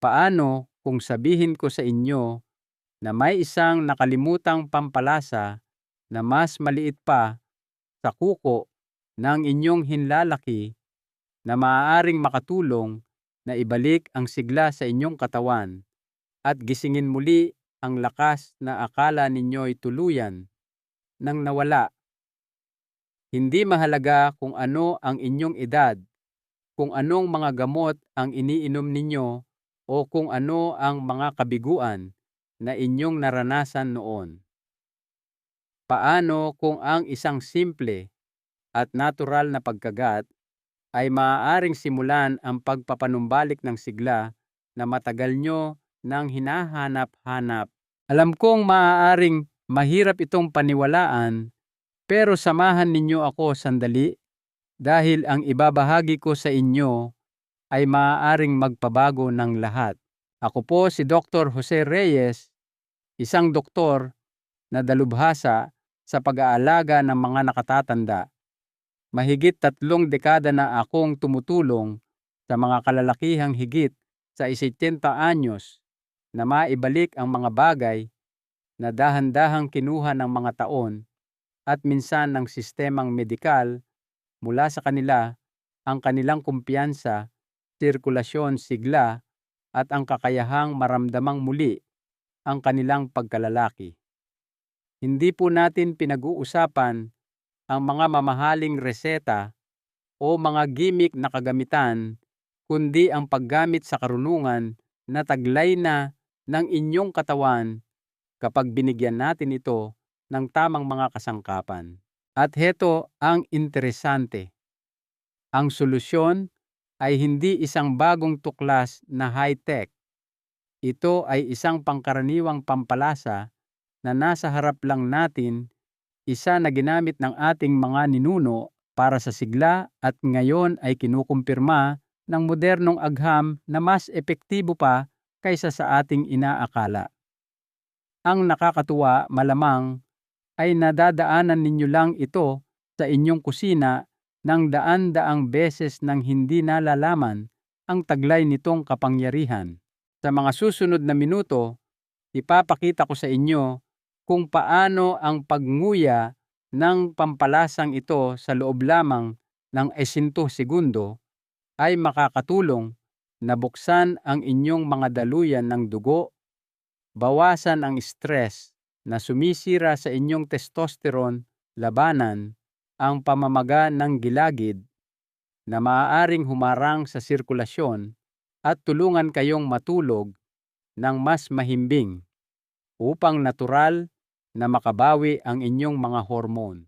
Paano kung sabihin ko sa inyo na may isang nakalimutang pampalasa na mas maliit pa sa kuko ng inyong hinlalaki na maaaring makatulong na ibalik ang sigla sa inyong katawan at gisingin muli ang lakas na akala ninyo'y tuluyan nang nawala. Hindi mahalaga kung ano ang inyong edad, kung anong mga gamot ang iniinom ninyo o kung ano ang mga kabiguan na inyong naranasan noon. Paano kung ang isang simple at natural na pagkagat ay maaaring simulan ang pagpapanumbalik ng sigla na matagal nyo nang hinahanap-hanap? Alam kong maaaring mahirap itong paniwalaan, pero samahan ninyo ako sandali dahil ang ibabahagi ko sa inyo ay maaaring magpabago ng lahat. Ako po si Dr. Jose Reyes, isang doktor na dalubhasa sa pag-aalaga ng mga nakatatanda. Mahigit 3 dekada na akong tumutulong sa mga kalalakihang higit sa 70 anyos na maibalik ang mga bagay na dahan-dahang kinuha ng mga taon at minsan ng sistemang medikal mula sa kanila, ang kanilang kumpiyansa, sirkulasyon, sigla at ang kakayahang maramdamang muli ang kanilang pagkalalaki. Hindi po natin pinag-uusapan ang mga mamahaling reseta o mga gimmick na kagamitan, kundi ang paggamit sa karunungan na taglay na ng inyong katawan kapag binigyan natin ito ng tamang mga kasangkapan. At heto ang interesante. Ang solusyon ay hindi isang bagong tuklas na high-tech. Ito ay isang pangkaraniwang pampalasa na nasa harap lang natin, isa na ginamit ng ating mga ninuno para sa sigla at ngayon ay kinukumpirma ng modernong agham na mas epektibo pa kaysa sa ating inaakala. Ang nakakatuwa malamang ay nadadaanan ninyo lang ito sa inyong kusina ng daan-daang beses nang hindi nalalaman ang taglay nitong kapangyarihan. Sa mga susunod na minuto, ipapakita ko sa inyo kung paano ang pagnguya ng pampalasang ito sa loob lamang ng 10 segundo ay makakatulong na buksan ang inyong mga daluyan ng dugo, bawasan ang stress na sumisira sa inyong testosterone, labanan ang pamamaga ng gilagid na maaaring humarang sa sirkulasyon at tulungan kayong matulog ng mas mahimbing upang natural na makabawi ang inyong mga hormone.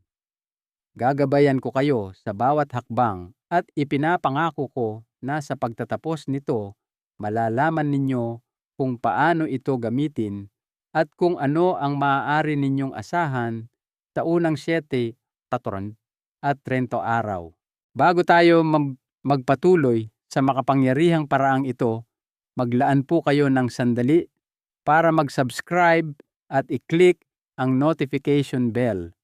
Gagabayan ko kayo sa bawat hakbang at ipinapangako ko na sa pagtatapos nito, malalaman ninyo kung paano ito gamitin at kung ano ang maaari ninyong asahan sa unang 7, 14 at 30 araw. Bago tayo magpatuloy sa makapangyarihang paraang ito, maglaan po kayo ng sandali para mag-subscribe at i-click ang notification bell.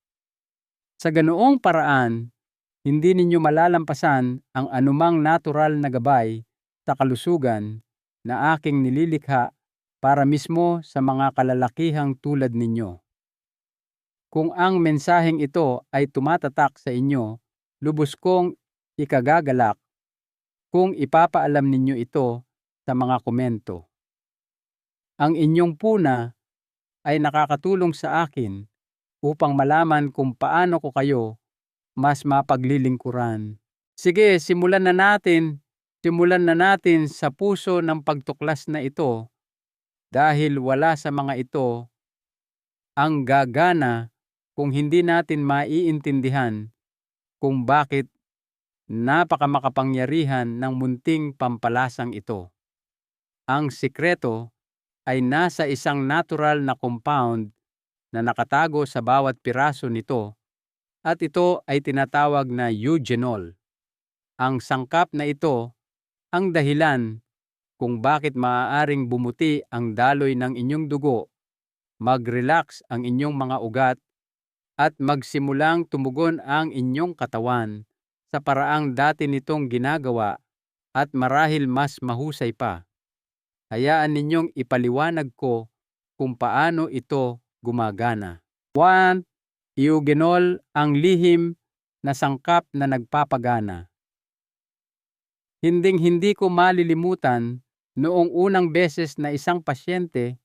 Sa ganoong paraan, hindi ninyo malalampasan ang anumang natural na gabay sa kalusugan na aking nililikha para mismo sa mga kalalakihang tulad ninyo. Kung ang mensaheng ito ay tumatatak sa inyo, lubos kong ikagagalak kung ipapaalam ninyo ito sa mga komento. Ang inyong puna ay nakakatulong sa akin upang malaman kung paano ko kayo mas mapaglilingkuran. Sige, simulan na natin. Simulan na natin sa puso ng pagtuklas na ito dahil wala sa mga ito ang gagana kung hindi natin maiintindihan kung bakit napakamakapangyarihan ng munting pampalasang ito. Ang sikreto ay nasa isang natural na compound na nakatago sa bawat piraso nito at ito ay tinatawag na eugenol. Ang sangkap na ito ang dahilan kung bakit maaaring bumuti ang daloy ng inyong dugo, mag-relax ang inyong mga ugat at magsimulang tumugon ang inyong katawan sa paraang dati nitong ginagawa at marahil mas mahusay pa. Hayaan ninyong ipaliwanag ko kung paano ito gumagana. 1. Eugenol ang lihim na sangkap na nagpapagana. Hinding-hindi ko malilimutan noong unang beses na isang pasyente,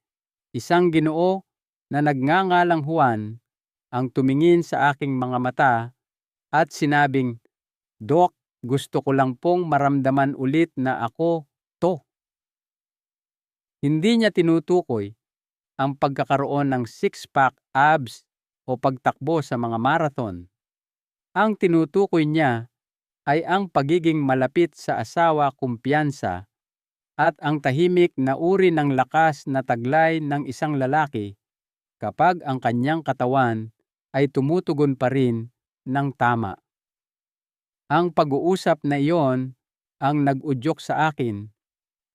isang Ginoo na nagngangalang Juan, ang tumingin sa aking mga mata at sinabing, "Dok, gusto ko lang pong maramdaman ulit na ako to." Hindi niya tinutukoy ang pagkakaroon ng six-pack abs o pagtakbo sa mga marathon. Ang tinutukoy niya ay ang pagiging malapit sa asawa, kumpiyansa, at ang tahimik na uri ng lakas na taglay ng isang lalaki kapag ang kanyang katawan ay tumutugon pa rin ng tama. Ang pag-uusap na iyon ang nag-udyok sa akin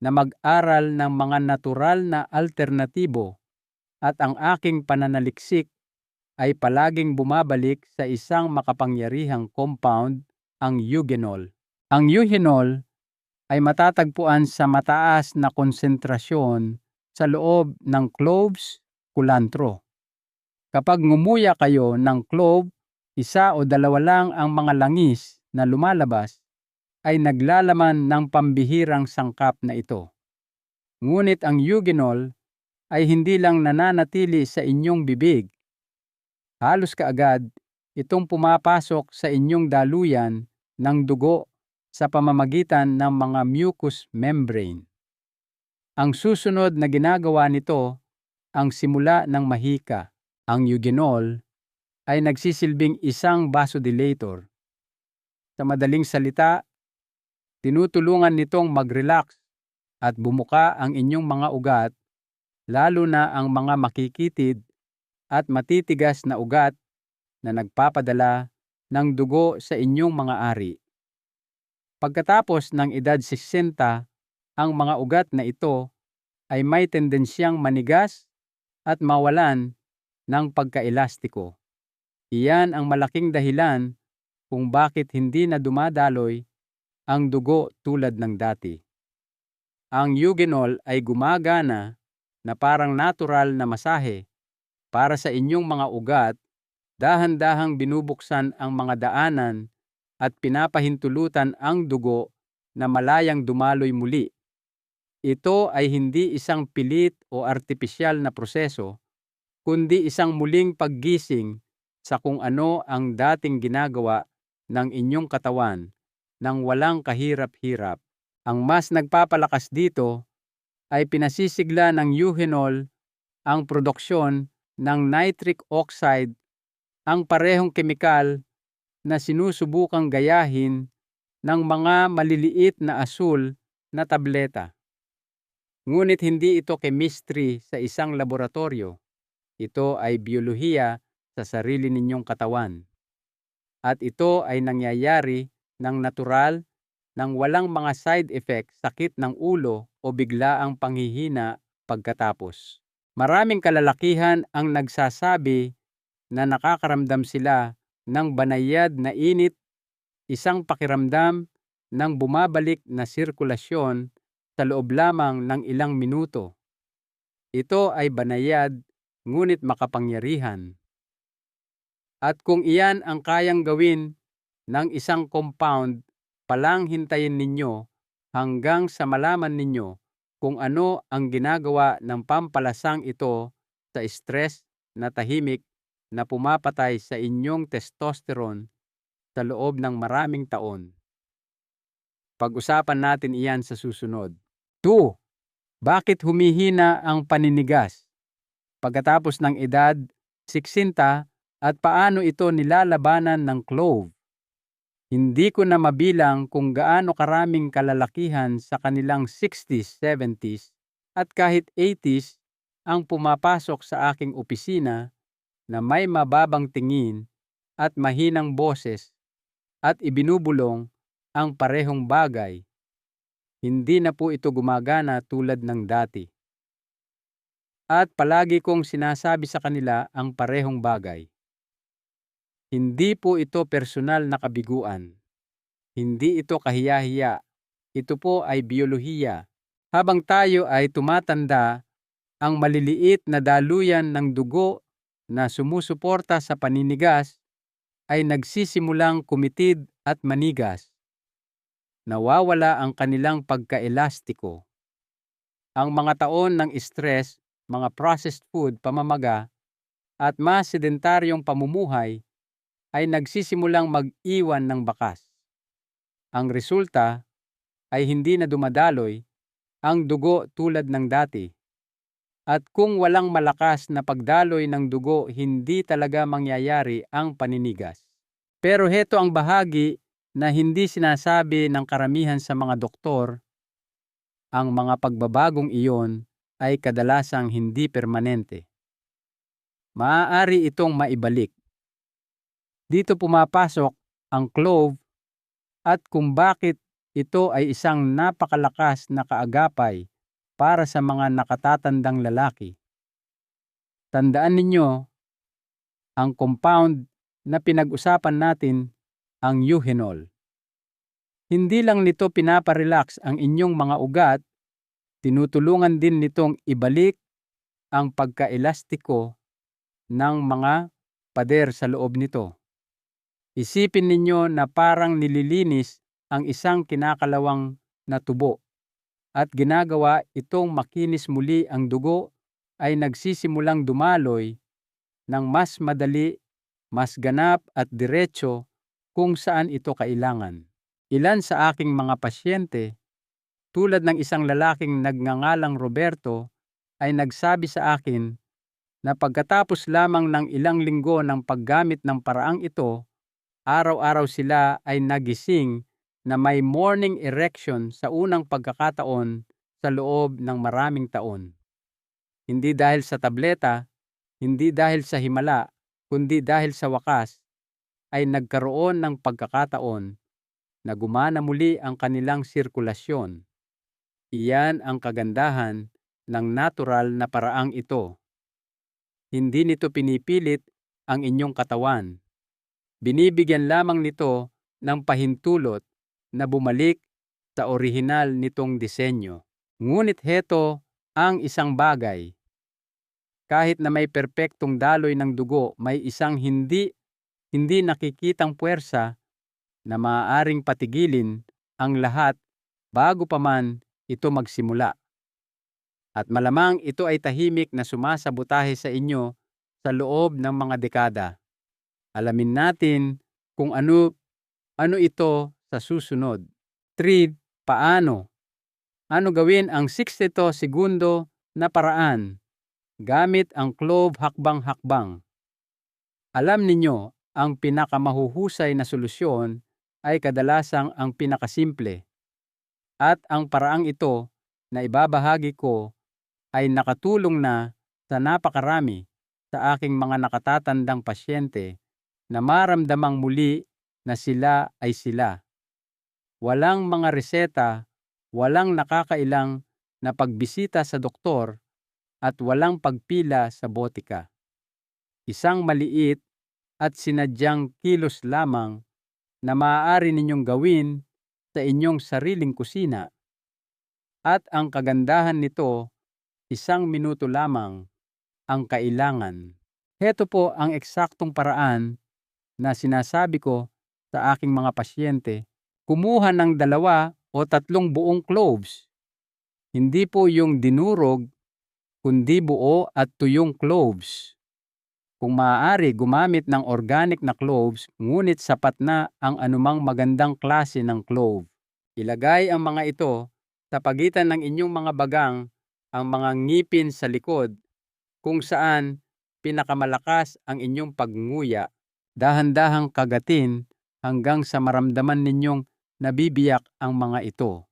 na mag-aral ng mga natural na alternatibo, at ang aking pananaliksik ay palaging bumabalik sa isang makapangyarihang compound, ang eugenol. Ang eugenol ay matatagpuan sa mataas na konsentrasyon sa loob ng cloves, kulantro. Kapag ngumuya kayo ng clove, isa o dalawa lang ang mga langis na lumalabas ay naglalaman ng pambihirang sangkap na ito. Ngunit ang eugenol ay hindi lang nananatili sa inyong bibig. Halos kaagad itong pumapasok sa inyong daluyan ng dugo sa pamamagitan ng mga mucous membrane. Ang susunod na ginagawa nito ang simula ng mahika. Ang eugenol ay nagsisilbing isang vasodilator. Sa madaling salita, tinutulungan nitong mag-relax at bumuka ang inyong mga ugat, lalo na ang mga makikitid at matitigas na ugat na nagpapadala ng dugo sa inyong mga ari. Pagkatapos ng edad 60, ang mga ugat na ito ay may tendensyang manigas at mawalan ng pagkaelastiko. Iyan ang malaking dahilan kung bakit hindi na dumadaloy ang dugo tulad ng dati. Ang eugenol ay gumagana na parang natural na masahe para sa inyong mga ugat. Dahan-dahang binubuksan ang mga daanan at pinapahintulutan ang dugo na malayang dumaloy muli. Ito ay hindi isang pilit o artipisyal na proseso, kundi isang muling paggising sa kung ano ang dating ginagawa ng inyong katawan nang walang kahirap-hirap. Ang mas nagpapalakas dito ay pinasisigla ng eugenol ang produksyon ng nitric oxide, ang parehong kemikal na sinusubukang gayahin ng mga maliliit na asul na tableta. Ngunit hindi ito chemistry sa isang laboratorio. Ito ay biyolohiya sa sarili ninyong katawan. At ito ay nangyayari ng natural, nang walang mga side effect, sakit ng ulo o biglaang panghihina pagkatapos. Maraming kalalakihan ang nagsasabi na nakakaramdam sila ng banayad na init, isang pakiramdam ng bumabalik na sirkulasyon sa loob lamang ng ilang minuto. Ito ay banayad ngunit makapangyarihan. At kung iyan ang kayang gawin ng isang compound, palang hintayin ninyo hanggang sa malaman ninyo kung ano ang ginagawa ng pampalasang ito sa stress na tahimik na pumapatay sa inyong testosterone sa loob ng maraming taon. Pag-usapan natin iyan sa susunod. 2. Bakit humihina ang paninigas pagkatapos ng edad 60 at paano ito nilalabanan ng clove? Hindi ko na mabilang kung gaano karaming kalalakihan sa kanilang 60s, 70s at kahit 80s ang pumapasok sa aking opisina na may mababang tingin at mahinang boses at ibinubulong ang parehong bagay. Hindi na po ito gumagana tulad ng dati. At palagi kong sinasabi sa kanila ang parehong bagay. Hindi po ito personal na kabiguan. Hindi ito kahiya-hiya. Ito po ay biyolohiya. Habang tayo ay tumatanda, ang maliliit na daluyan ng dugo na sumusuporta sa paninigas ay nagsisimulang kumitid at manigas. Nawawala ang kanilang pagkaelastiko. Ang mga taon ng stress, mga processed food, pamamaga, at mas sedentaryong pamumuhay ay nagsisimulang mag-iwan ng bakas. Ang resulta ay hindi na dumadaloy ang dugo tulad ng dati. At kung walang malakas na pagdaloy ng dugo, hindi talaga mangyayari ang paninigas. Pero heto ang bahagi na hindi sinasabi ng karamihan sa mga doktor. Ang mga pagbabagong iyon ay kadalasang hindi permanente. Maaari itong maibalik. Dito pumapasok ang clove at kung bakit ito ay isang napakalakas na kaagapay para sa mga nakatatandang lalaki. Tandaan ninyo, ang compound na pinag-usapan natin, ang eugenol. Hindi lang nito pinaparelax ang inyong mga ugat, tinutulungan din nitong ibalik ang pagkaelastiko ng mga pader sa loob nito. Isipin ninyo na parang nililinis ang isang kinakalawang na tubo at ginagawa itong makinis muli. Ang dugo ay nagsisimulang dumaloy ng mas madali, mas ganap at diretso kung saan ito kailangan. Ilan sa aking mga pasyente, tulad ng isang lalaking nagngangalang Roberto, ay nagsabi sa akin na pagkatapos lamang ng ilang linggo ng paggamit ng paraang ito, araw-araw sila ay nagising na may morning erection sa unang pagkakataon sa loob ng maraming taon. Hindi dahil sa tableta, hindi dahil sa himala, kundi dahil sa wakas ay nagkaroon ng pagkakataon na gumana muli ang kanilang sirkulasyon. Iyan ang kagandahan ng natural na paraang ito. Hindi nito pinipilit ang inyong katawan. Binibigyan lamang nito ng pahintulot na bumalik sa orihinal nitong disenyo. Ngunit heto ang isang bagay. Kahit na may perpektong daloy ng dugo, may isang hindi nakikitang puwersa na maaaring patigilin ang lahat bago pa man ito magsimula. At malamang ito ay tahimik na sumasabotahe sa inyo sa loob ng mga dekada. Alamin natin kung ano ito sa susunod. 3. Paano? Ano gawin ang 62 segundo na paraan gamit ang clove hakbang-hakbang? Alam ninyo, ang pinakamahuhusay na solusyon ay kadalasang ang pinakasimple. At ang paraang ito na ibabahagi ko ay nakatulong na sa napakarami sa aking mga nakatatandang pasyente na maramdamang muli na sila ay sila. Walang mga reseta, walang nakakailang na pagbisita sa doktor at walang pagpila sa botika. Isang maliit at sinadyang kilos lamang na maaari ninyong gawin sa inyong sariling kusina. At ang kagandahan nito, 1 minuto lamang ang kailangan. Heto po ang eksaktong paraan na sinasabi ko sa aking mga pasyente. Kumuha ng 2 o 3 buong cloves. Hindi po yung dinurog, kundi buo at tuyong cloves. Kung maaari, gumamit ng organic na cloves, ngunit sapat na ang anumang magandang klase ng clove. Ilagay ang mga ito sa pagitan ng inyong mga bagang, ang mga ngipin sa likod, kung saan pinakamalakas ang inyong pagnguya. Dahan-dahang kagatin hanggang sa maramdaman ninyong nabibiyak ang mga ito.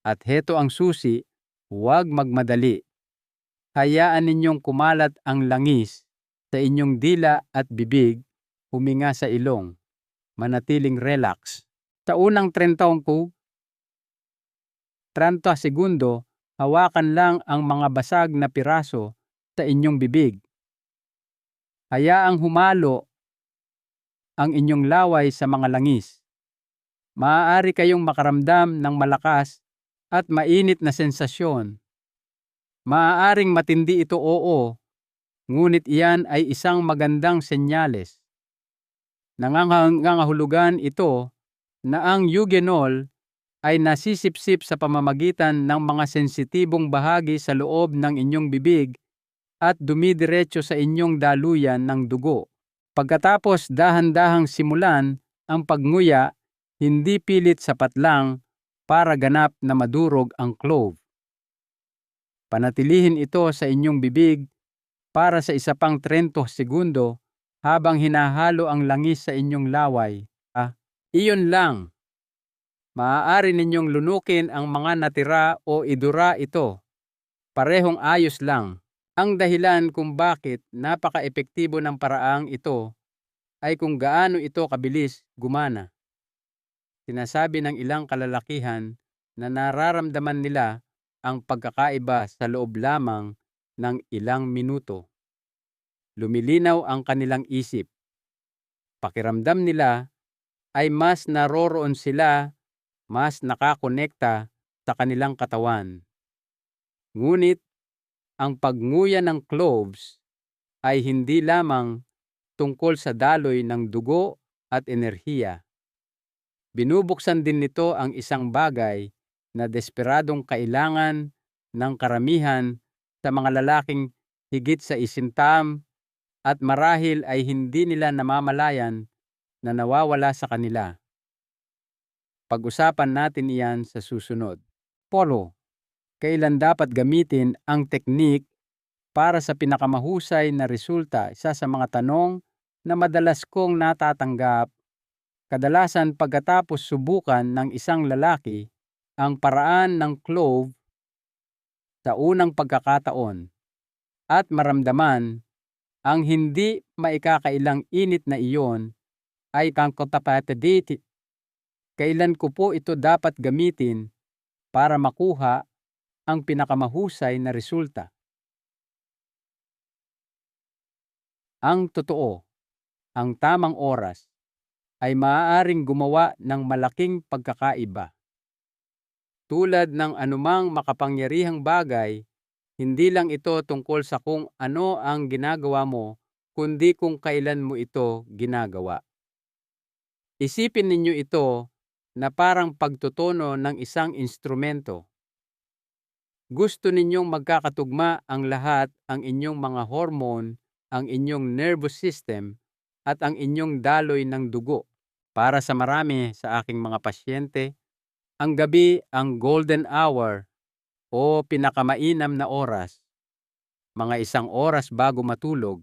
At heto ang susi, huwag magmadali. Hayaan ninyong kumalat ang langis sa inyong dila at bibig, huminga sa ilong, manatiling relax. Sa unang 30 segundo, hawakan lang ang mga basag na piraso sa inyong bibig. Hayaang humalo ang inyong laway sa mga langis. Maaari kayong makaramdam ng malakas at mainit na sensasyon. Maaaring matindi ito, oo, ngunit iyan ay isang magandang senyales. Nangangahulugan ito na ang eugenol ay nasisipsip sa pamamagitan ng mga sensitibong bahagi sa loob ng inyong bibig at dumidiretso sa inyong daluyan ng dugo. Pagkatapos dahan-dahang simulan ang pagnguya, hindi pilit sapat lang para ganap na madurog ang clove. Panatilihin ito sa inyong bibig para sa isa pang 30 segundo habang hinahalo ang langis sa inyong laway. Iyon lang. Maaari ninyong lunukin ang mga natira o idura ito. Parehong ayos lang. Ang dahilan kung bakit napaka-epektibo ng paraang ito ay kung gaano ito kabilis gumana. Sinasabi ng ilang kalalakihan na nararamdaman nila ang pagkakaiba sa loob lamang ng ilang minuto. Lumilinaw ang kanilang isip. Pakiramdam nila ay mas naroroon sila, mas nakakonekta sa kanilang katawan. Ngunit ang pagnguya ng cloves ay hindi lamang tungkol sa daloy ng dugo at enerhiya. Binubuksan din nito ang isang bagay na desperadong kailangan ng karamihan sa mga lalaking higit sa isintam at marahil ay hindi nila namamalayan na nawawala sa kanila. Pag-usapan natin iyan sa susunod. Polo, kailan dapat gamitin ang teknik para sa pinakamahusay na resulta? Isa sa mga tanong na madalas kong natatanggap. Kadalasan pagkatapos subukan ng isang lalaki ang paraan ng clove sa unang pagkakataon at maramdaman ang hindi maikakailang init na iyon ay kankotapatiditi. Kailan ko po ito dapat gamitin para makuha ang pinakamahusay na resulta? Ang totoo, ang tamang oras ay maaaring gumawa ng malaking pagkakaiba. Tulad ng anumang makapangyarihang bagay, hindi lang ito tungkol sa kung ano ang ginagawa mo, kundi kung kailan mo ito ginagawa. Isipin ninyo ito na parang pagtutono ng isang instrumento. Gusto ninyong magkakatugma ang lahat, ang inyong mga hormone, ang inyong nervous system, at ang inyong daloy ng dugo. Para sa marami sa aking mga pasyente, ang gabi ang golden hour o pinakamainam na oras. Mga 1 oras bago matulog,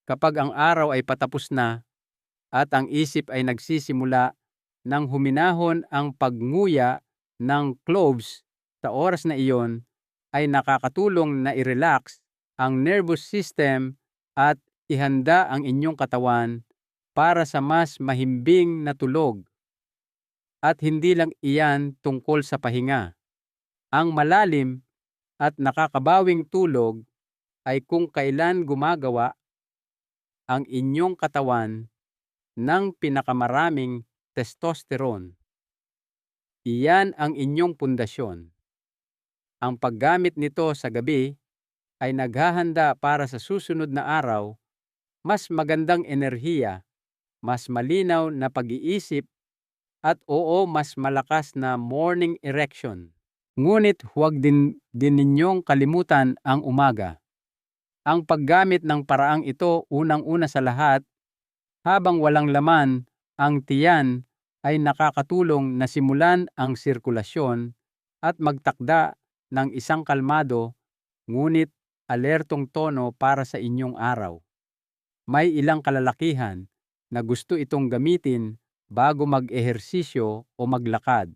kapag ang araw ay patapos na at ang isip ay nagsisimula ng huminahon, ang pagnguya ng cloves sa oras na iyon ay nakakatulong na i-relax ang nervous system at ihanda ang inyong katawan para sa mas mahimbing na tulog. At hindi lang iyan tungkol sa pahinga. Ang malalim at nakakabawing tulog ay kung kailan gumagawa ang inyong katawan ng pinakamaraming testosterone. Iyan ang inyong pundasyon. Ang paggamit nito sa gabi ay naghahanda para sa susunod na araw, mas magandang enerhiya, mas malinaw na pag-iisip, at mas malakas na morning erection. Ngunit huwag din ninyong kalimutan ang umaga. Ang paggamit ng paraang ito, unang-una sa lahat, habang walang laman ang tiyan, ay nakakatulong na simulan ang sirkulasyon at magtakda ng isang kalmado ngunit alertong tono para sa inyong araw. May ilang kalalakihan na gusto itong gamitin bago mag-ehersisyo o maglakad.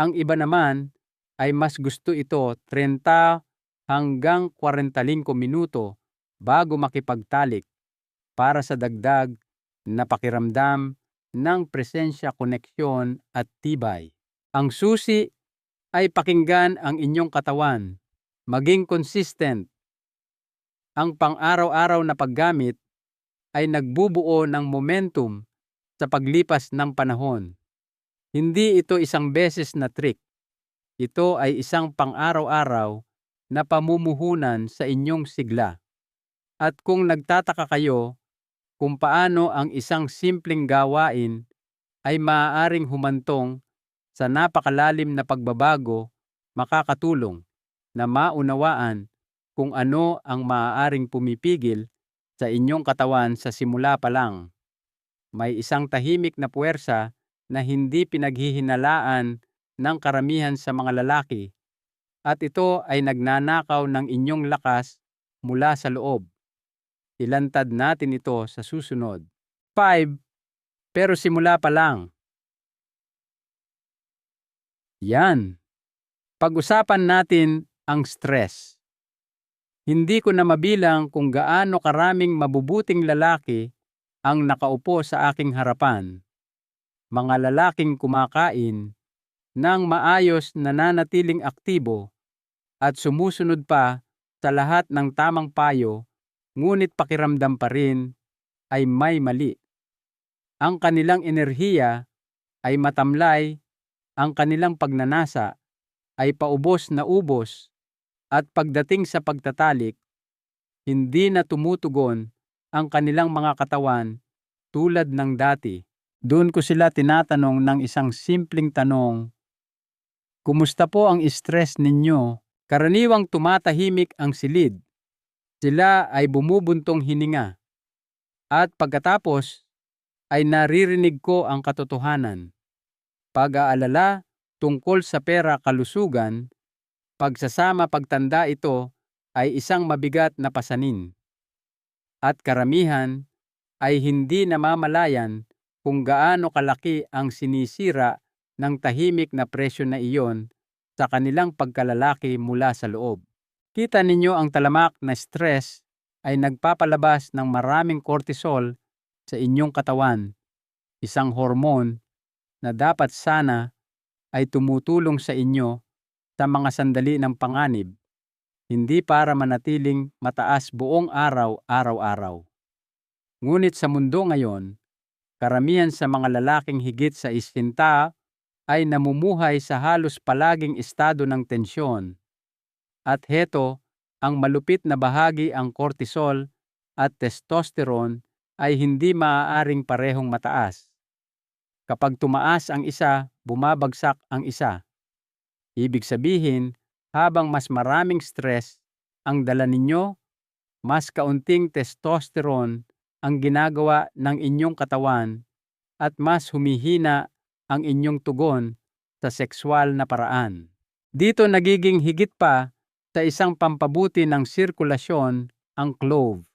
Ang iba naman ay mas gusto ito 30 hanggang 45 minuto bago makipagtalik para sa dagdag na pakiramdam ng presensya, koneksyon at tibay. Ang susi ay pakinggan ang inyong katawan, maging consistent. Ang pang-araw-araw na paggamit ay nagbubuo ng momentum sa paglipas ng panahon. Hindi ito isang beses na trick. Ito ay isang pang-araw-araw na pamumuhunan sa inyong sigla. At kung nagtataka kayo kung paano ang isang simpleng gawain ay maaaring humantong sa napakalalim na pagbabago, makakatulong na maunawaan kung ano ang maaaring pumipigil sa inyong katawan sa simula pa lang. May isang tahimik na puwersa na hindi pinaghihinalaan ng karamihan sa mga lalaki, at ito ay nagnanakaw ng inyong lakas mula sa loob. Ilantad natin ito sa susunod. 5. Pero simula pa lang. Yan. Pag-usapan natin ang stress. Hindi ko na mabilang kung gaano karaming mabubuting lalaki ang nakaupo sa aking harapan. Mga lalaking kumakain ng maayos, nananatiling aktibo at sumusunod pa sa lahat ng tamang payo, ngunit pakiramdam pa rin ay may mali. Ang kanilang enerhiya ay matamlay, ang kanilang pagnanasa ay paubos na ubos, at pagdating sa pagtatalik, hindi na tumutugon ang kanilang mga katawan tulad ng dati. Doon ko sila tinatanong ng isang simpleng tanong, "Kumusta po ang stress ninyo?" Karaniwang tumatahimik ang silid. Sila ay bumubuntong hininga. At pagkatapos ay naririnig ko ang katotohanan. Pag-aalala tungkol sa pera, kalusugan, pagsasama, pagtanda, ito ay isang mabigat na pasanin. At karamihan ay hindi namamalayan kung gaano kalaki ang sinisira ng tahimik na presyo na iyon sa kanilang pagkalalaki mula sa loob. Kita ninyo, ang talamak na stress ay nagpapalabas ng maraming cortisol sa inyong katawan, isang hormone na dapat sana ay tumutulong sa inyo sa mga sandali ng panganib, hindi para manatiling mataas buong araw, araw-araw. Ngunit sa mundo ngayon, karamihan sa mga lalaking higit sa 60 ay namumuhay sa halos palaging estado ng tensyon. At heto, ang malupit na bahagi, ang cortisol at testosterone ay hindi maaaring parehong mataas. Kapag tumaas ang isa, bumabagsak ang isa. Ibig sabihin, habang mas maraming stress ang dala ninyo, mas kaunting testosterone ang ginagawa ng inyong katawan at mas humihina ang inyong tugon sa sexual na paraan. Dito nagiging higit pa sa isang pampabuti ng sirkulasyon ang clove.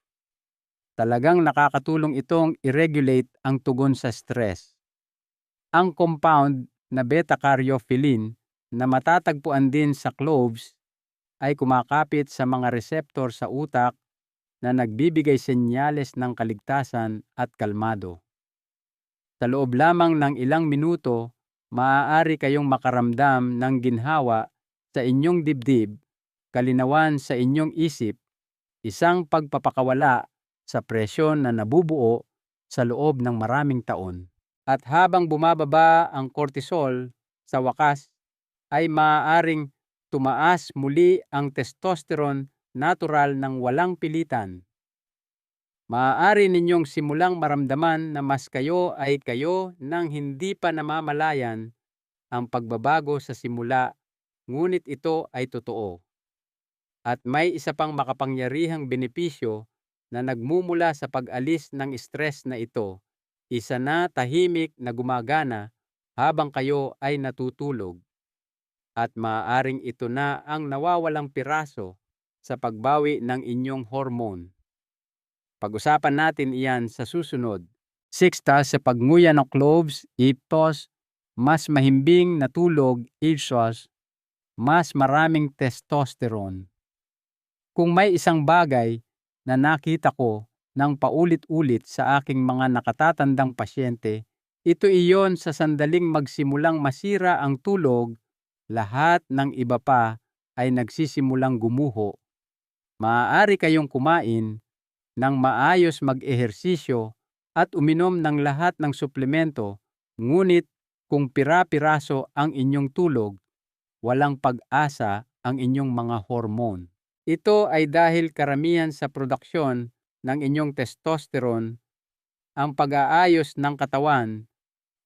Talagang nakakatulong itong i-regulate ang tugon sa stress. Ang compound na beta-caryophyllene na matatagpuan din sa cloves ay kumakapit sa mga receptor sa utak na nagbibigay senyales ng kaligtasan at kalmado. Sa loob lamang ng ilang minuto, maaari kayong makaramdam ng ginhawa sa inyong dibdib, kalinawan sa inyong isip, isang pagpapakawala sa presyon na nabubuo sa loob ng maraming taon. At habang bumababa ang cortisol, sa wakas ay maaaring tumaas muli ang testosterone natural ng walang pilitan. Maaari ninyong simulang maramdaman na mas kayo ay kayo nang hindi pa namamalayan ang pagbabago sa simula, ngunit ito ay totoo. At may isa pang makapangyarihang benepisyo na nagmumula sa pag-alis ng stress na ito, isa na tahimik na gumagana habang kayo ay natutulog. At maaaring ito na ang nawawalang piraso sa pagbawi ng inyong hormone. Pag-usapan natin iyan sa susunod. 6. Sa pagnguya ng cloves, ipos, mas mahimbing na tulog, ipsos, mas maraming testosterone. Kung may isang bagay na nakita ko ng paulit-ulit sa aking mga nakatatandang pasyente, ito iyon: sa sandaling magsimulang masira ang tulog, lahat ng iba pa ay nagsisimulang gumuho. Maaari kayong kumain ng maayos, mag-ehersisyo at uminom ng lahat ng suplemento, ngunit kung pira-piraso ang inyong tulog, walang pag-asa ang inyong mga hormone. Ito ay dahil karamihan sa produksyon ng inyong testosterone, ang pag-aayos ng katawan,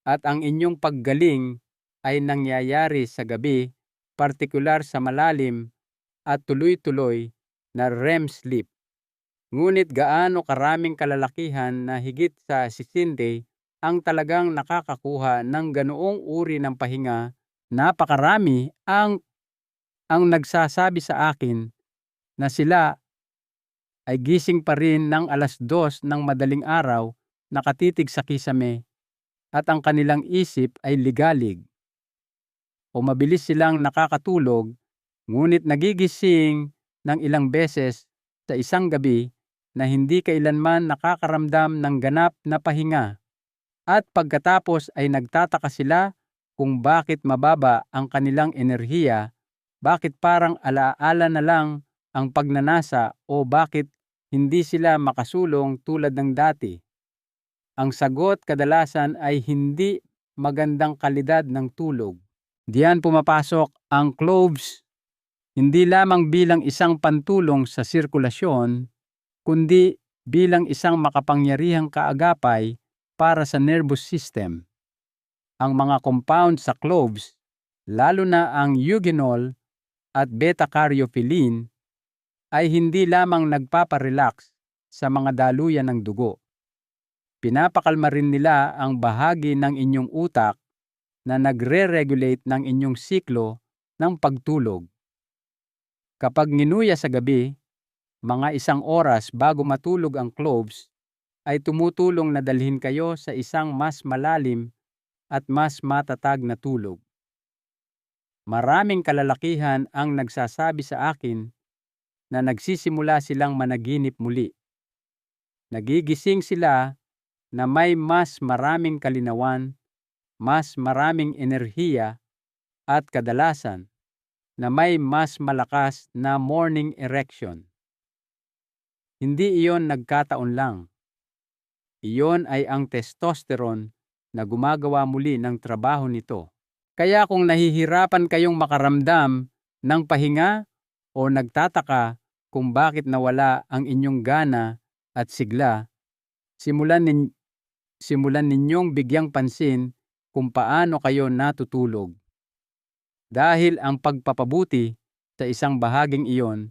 at ang inyong paggaling ay nangyayari sa gabi, partikular sa malalim at tuloy-tuloy na REM sleep. Ngunit gaano karaming kalalakihan na higit sa 60 ang talagang nakakakuha ng ganoong uri ng pahinga? Napakarami ang nagsasabi sa akin na sila ay gising pa rin ng 2:00 ng madaling araw, nakatitig sa kisame, at ang kanilang isip ay ligalig. O mabilis silang nakakatulog, ngunit nagigising ng ilang beses sa isang gabi na hindi kailanman nakakaramdam ng ganap na pahinga. At pagkatapos ay nagtataka sila kung bakit mababa ang kanilang enerhiya, bakit parang alaala na lang ang pagnanasa o bakit hindi sila makasulong tulad ng dati. Ang sagot kadalasan ay hindi magandang kalidad ng tulog. Diyan pumapasok ang cloves, hindi lamang bilang isang pantulong sa sirkulasyon, kundi bilang isang makapangyarihang kaagapay para sa nervous system. Ang mga compound sa cloves, lalo na ang eugenol at beta-caryophyllene, ay hindi lamang nagpaparelax sa mga daluyan ng dugo. Pinapakalma rin nila ang bahagi ng inyong utak na nagre-regulate ng inyong siklo ng pagtulog. Kapag nginuya sa gabi, mga 1 oras bago matulog ang cloves, ay tumutulong na dalhin kayo sa isang mas malalim at mas matatag na tulog. Maraming kalalakihan ang nagsasabi sa akin na nagsisimula silang managinip muli. Nagigising sila na may mas maraming kalinawan, mas maraming enerhiya, at kadalasan na may mas malakas na morning erection. Hindi iyon nagkataon lang. Iyon ay ang testosterone na gumagawa muli ng trabaho nito. Kaya kung nahihirapan kayong makaramdam ng pahinga o nagtataka kung bakit nawala ang inyong gana at sigla, simulan ninyong bigyang pansin kung paano kayo natutulog. Dahil ang pagpapabuti sa isang bahaging iyon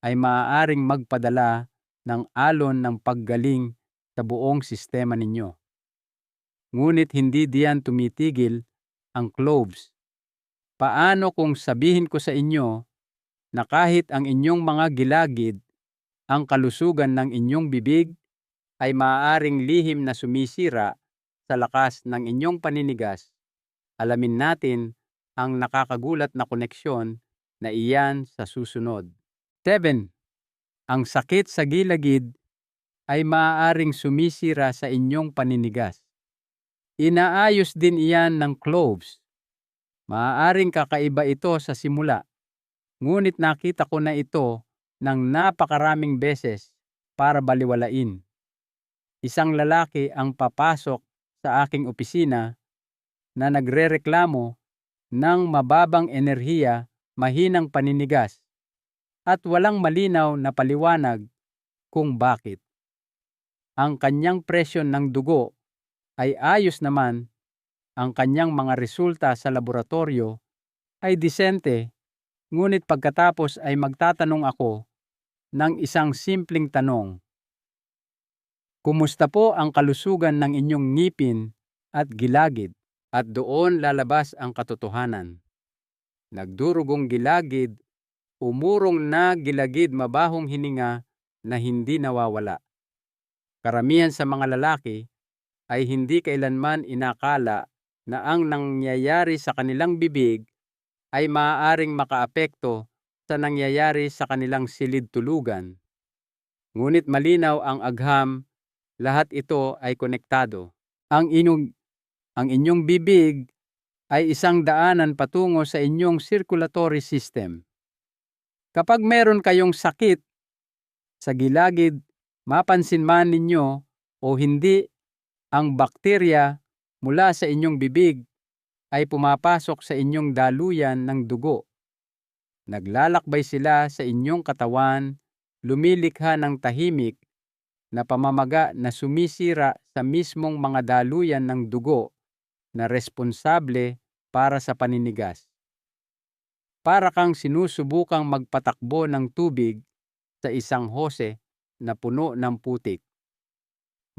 ay maaaring magpadala ng alon ng paggaling sa buong sistema ninyo. Ngunit hindi diyan tumitigil ang cloves. Paano kung sabihin ko sa inyo na kahit ang inyong mga gilagid, ang kalusugan ng inyong bibig, ay maaaring lihim na sumisira sa lakas ng inyong paninigas? Alamin natin ang nakakagulat na koneksyon na iyan sa susunod. 7. Ang sakit sa gilagid ay maaaring sumisira sa inyong paninigas. Inaayos din iyan ng cloves. Maaaring kakaiba ito sa simula, ngunit nakita ko na ito ng napakaraming beses para baliwalain. Isang lalaki ang papasok sa aking opisina na nagrereklamo ng mababang enerhiya, mahinang paninigas, at walang malinaw na paliwanag kung bakit. Ang kanyang presyon ng dugo ay ayos naman, ang kanyang mga resulta sa laboratorio ay disente, ngunit pagkatapos ay magtatanong ako ng isang simpleng tanong: kumusta po ang kalusugan ng inyong ngipin at gilagid? At doon lalabas ang katotohanan. Nagdurugong gilagid, umurong na gilagid, mabahong hininga na hindi nawawala. Karamihan sa mga lalaki ay hindi kailanman inakala na ang nangyayari sa kanilang bibig ay maaaring makaapekto sa nangyayari sa kanilang silid tulugan. Ngunit malinaw ang agham, lahat ito ay konektado. Ang inyong bibig ay isang daanan patungo sa inyong circulatory system. Kapag meron kayong sakit sa gilagid, mapansin man ninyo o hindi, ang bakterya mula sa inyong bibig ay pumapasok sa inyong daluyan ng dugo Naglalakbay sila sa inyong katawan, lumilikha ng tahimik na pamamaga na sumisira sa mismong mga daluyan ng dugo na responsable para sa paninigas. Para kang sinusubukang magpatakbo ng tubig sa isang hose na puno ng putik.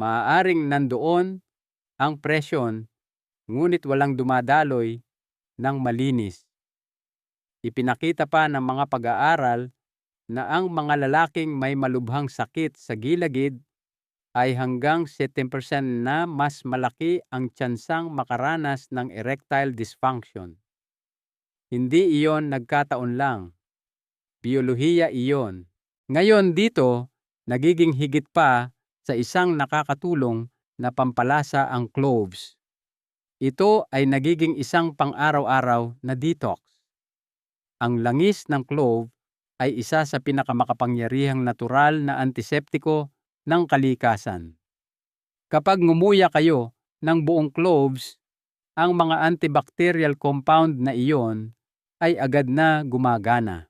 Maaaring nandoon ang presyon, ngunit walang dumadaloy ng malinis. Ipinakita pa ng mga pag-aaral na ang mga lalaking may malubhang sakit sa gilagid ay hanggang 7% na mas malaki ang tsansang makaranas ng erectile dysfunction. Hindi iyon nagkataon lang. Biyolohiya iyon. Ngayon dito, nagiging higit pa sa isang nakakatulong na pampalasa ang cloves. Ito ay nagiging isang pang-araw-araw na detox. Ang langis ng clove ay isa sa pinakamakapangyarihang natural na antiseptiko ng kalikasan. Kapag ngumuya kayo ng buong cloves, ang mga antibacterial compound na iyon ay agad na gumagana.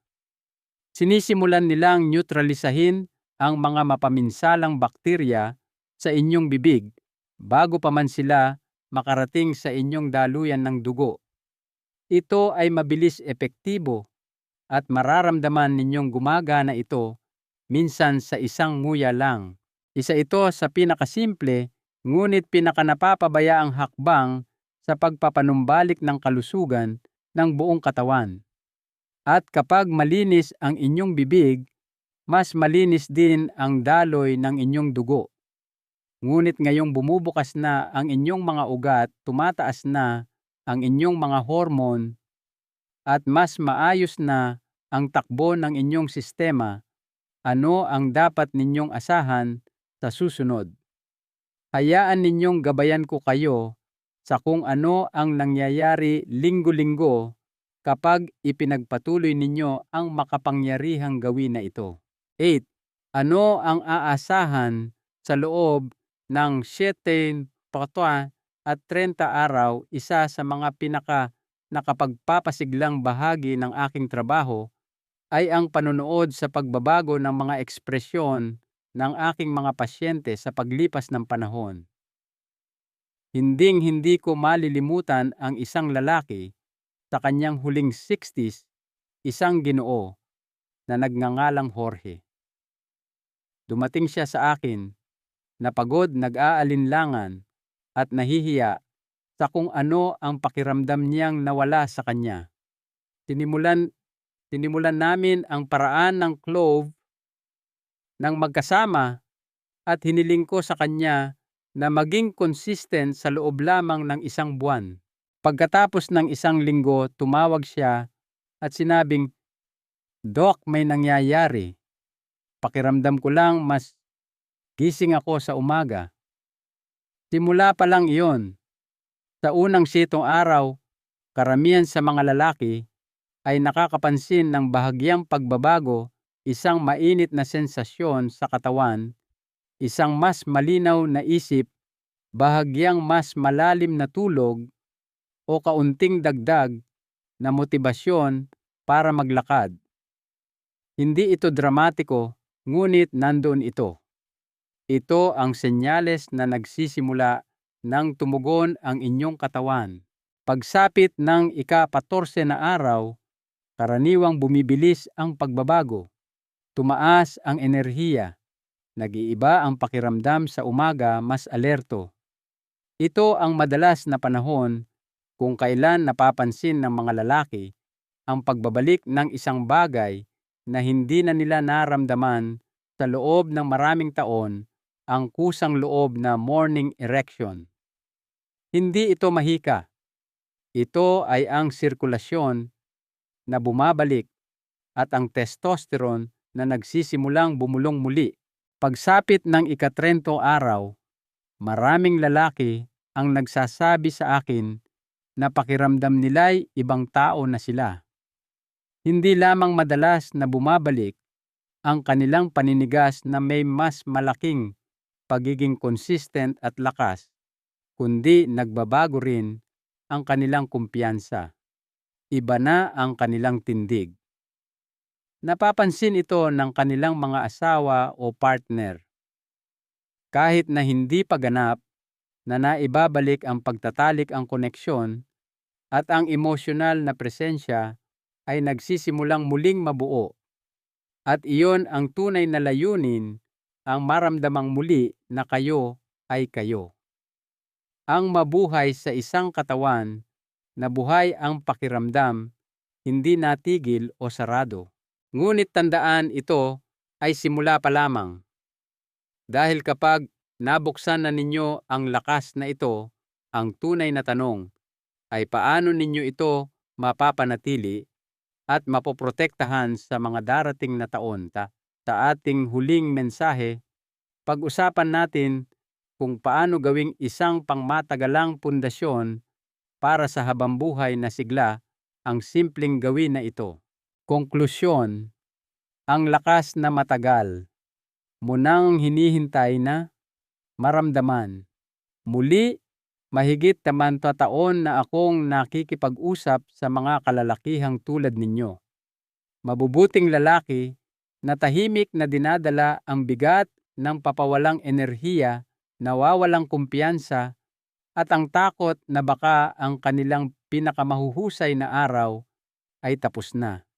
Sinisimulan nilang neutralisahin ang mga mapaminsalang bakterya sa inyong bibig bago pa man sila makarating sa inyong daluyan ng dugo. Ito ay mabilis epektibo at mararamdaman ninyong gumagana ito minsan sa isang nguya lang. Isa ito sa pinakasimple ngunit pinakanapapabayaang hakbang sa pagpapanumbalik ng kalusugan ng buong katawan. At kapag malinis ang inyong bibig, mas malinis din ang daloy ng inyong dugo. Ngunit ngayong bumubukas na ang inyong mga ugat, tumataas na ang inyong mga hormone at mas maayos na ang takbo ng inyong sistema, ano ang dapat ninyong asahan sa susunod? Hayaan ninyong gabayan ko kayo sa kung ano ang nangyayari linggo-linggo kapag ipinagpatuloy ninyo ang makapangyarihang gawin na ito. 8. Ano ang aasahan sa loob ng 7, 4 at 30 araw? Isa sa mga nakapagpapasiglang bahagi ng aking trabaho ay ang panonood sa pagbabago ng mga ekspresyon ng aking mga pasyente sa paglipas ng panahon. Hinding-hindi ko malilimutan ang isang lalaki sa kanyang huling 60s, isang Ginoo na nagngangalang Jorge. Dumating siya sa akin na pagod, nag-aalinlangan at nahihiya sa kung ano ang pakiramdam niyang nawala sa kanya. Sinimulan namin ang paraan ng clove ng magkasama at hiniling ko sa kanya na maging consistent sa loob lamang ng isang buwan. Pagkatapos ng isang linggo, tumawag siya at sinabing, "Doc, may nangyayari. Pakiramdam ko lang mas gising ako sa umaga." Simula pa lang iyon. Sa unang 7 araw, karamihan sa mga lalaki ay nakakapansin ng bahagyang pagbabago, isang mainit na sensasyon sa katawan, isang mas malinaw na isip, bahagyang mas malalim na tulog, o kaunting dagdag na motibasyon para maglakad. Hindi ito dramatiko, ngunit nandoon ito. Ito ang senyales na nagsisimula nang tumugon ang inyong katawan. Pagsapit ng ika-14 na araw, karaniwang bumibilis ang pagbabago. Tumaas ang enerhiya. Nag-iiba ang pakiramdam sa umaga, mas alerto. Ito ang madalas na panahon kung kailan napapansin ng mga lalaki ang pagbabalik ng isang bagay na hindi na nila naramdaman sa loob ng maraming taon, ang kusang loob na morning erection. Hindi ito mahika. Ito ay ang sirkulasyon na bumabalik at ang testosterone na nagsisimulang bumulong muli. Pagsapit ng ika-30 araw, maraming lalaki ang nagsasabi sa akin na pakiramdam nila'y ibang tao na sila. Hindi lamang madalas na bumabalik ang kanilang paninigas na may mas malaking pagiging consistent at lakas, kundi nagbabago rin ang kanilang kumpiyansa. Iba na ang kanilang tindig. Napapansin ito ng kanilang mga asawa o partner. Kahit na hindi pa ganap, na naibabalik ang pagtatalik ang koneksyon at ang emosyonal na presensya ay nagsisimulang muling mabuo. At iyon ang tunay na layunin, ang maramdamang muli na kayo ay kayo. Ang mabuhay sa isang katawan na buhay ang pakiramdam, hindi natigil o sarado. Ngunit tandaan, ito ay simula pa lamang. Dahil kapag nabuksan na ninyo ang lakas na ito, ang tunay na tanong ay paano ninyo ito mapapanatili at mapoprotektahan sa mga darating na taon. Sa ating huling mensahe, pag-usapan natin kung paano gawing isang pangmatagalang pundasyon para sa habambuhay na sigla ang simpleng gawin na ito. Konklusyon, ang lakas na matagal mo nang hinihintay na maramdaman. Muli, mahigit naman taon na akong nakikipag-usap sa mga kalalakihang tulad ninyo. Mabubuting lalaki na tahimik na dinadala ang bigat ng papawalang enerhiya, nawawalang kumpiyansa, at ang takot na baka ang kanilang pinakamahuhusay na araw ay tapos na.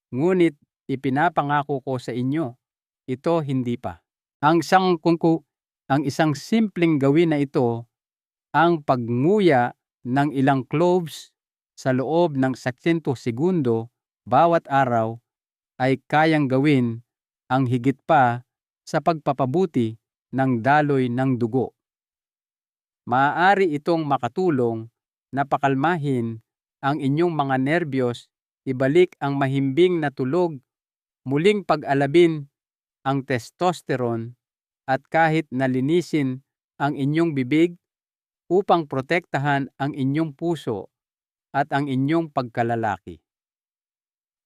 Ngunit ipinapangako ko sa inyo, ito hindi pa. Ang isang simpleng gawin na ito, ang pagnguya ng ilang cloves sa loob ng 60 segundo bawat araw, ay kayang gawin ang higit pa sa pagpapabuti ng daloy ng dugo. Maaari itong makatulong na pakalmahin ang inyong mga nerbiyos, ibalik ang mahimbing na tulog, muling pag-alabin ang testosterone, at kahit nalinisin ang inyong bibig upang protektahan ang inyong puso at ang inyong pagkalalaki.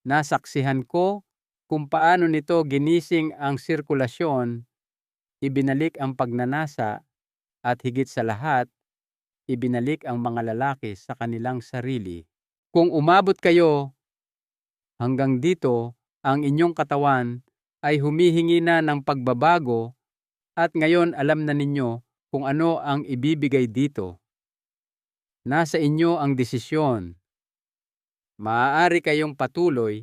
Nasaksihan ko kung paano nito ginising ang sirkulasyon, ibinalik ang pagnanasa, at higit sa lahat, ibinalik ang mga lalaki sa kanilang sarili. Kung umabot kayo hanggang dito, ang inyong katawan ay humihingi na ng pagbabago, at ngayon alam na ninyo kung ano ang ibibigay dito. Nasa inyo ang desisyon. Maaari kayong patuloy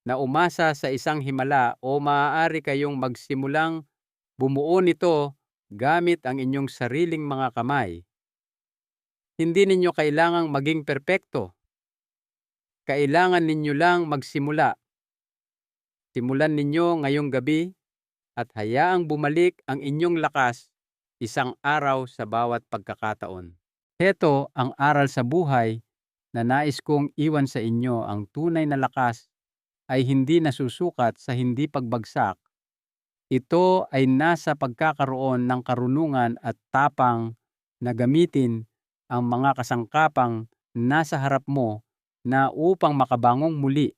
na umasa sa isang himala o maaari kayong magsimulang bumuo nito gamit ang inyong sariling mga kamay. Hindi ninyo kailangang maging perpekto. Kailangan ninyo lang magsimula. Simulan ninyo ngayong gabi at hayaang bumalik ang inyong lakas isang araw sa bawat pagkakataon. Heto ang aral sa buhay na nais kong iwan sa inyo. Ang tunay na lakas ay hindi nasusukat sa hindi pagbagsak. Ito ay nasa pagkakaroon ng karunungan at tapang na gamitin ang mga kasangkapang nasa harap mo na upang makabangong muli.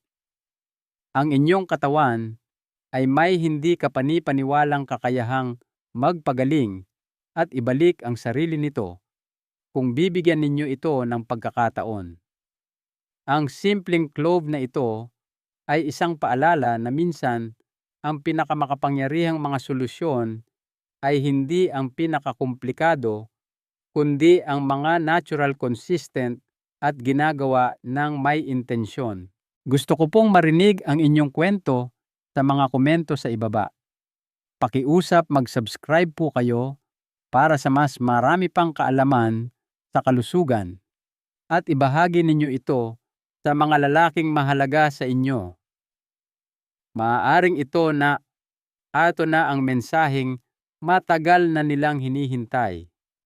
Ang inyong katawan ay may hindi kapani-paniwalang kakayahang magpagaling at ibalik ang sarili nito kung bibigyan ninyo ito ng pagkakataon. Ang simpleng clove na ito ay isang paalala na minsan ang pinakamakapangyarihang mga solusyon ay hindi ang pinakakomplikado, kundi ang mga natural, consistent at ginagawa ng may intensyon. Gusto ko pong marinig ang inyong kwento sa mga komento sa ibaba. Pakiusap mag-subscribe po kayo para sa mas marami pang kaalaman sa kalusugan, at ibahagi ninyo ito sa mga lalaking mahalaga sa inyo. Maaaring ito na ang mensaheng matagal na nilang hinihintay.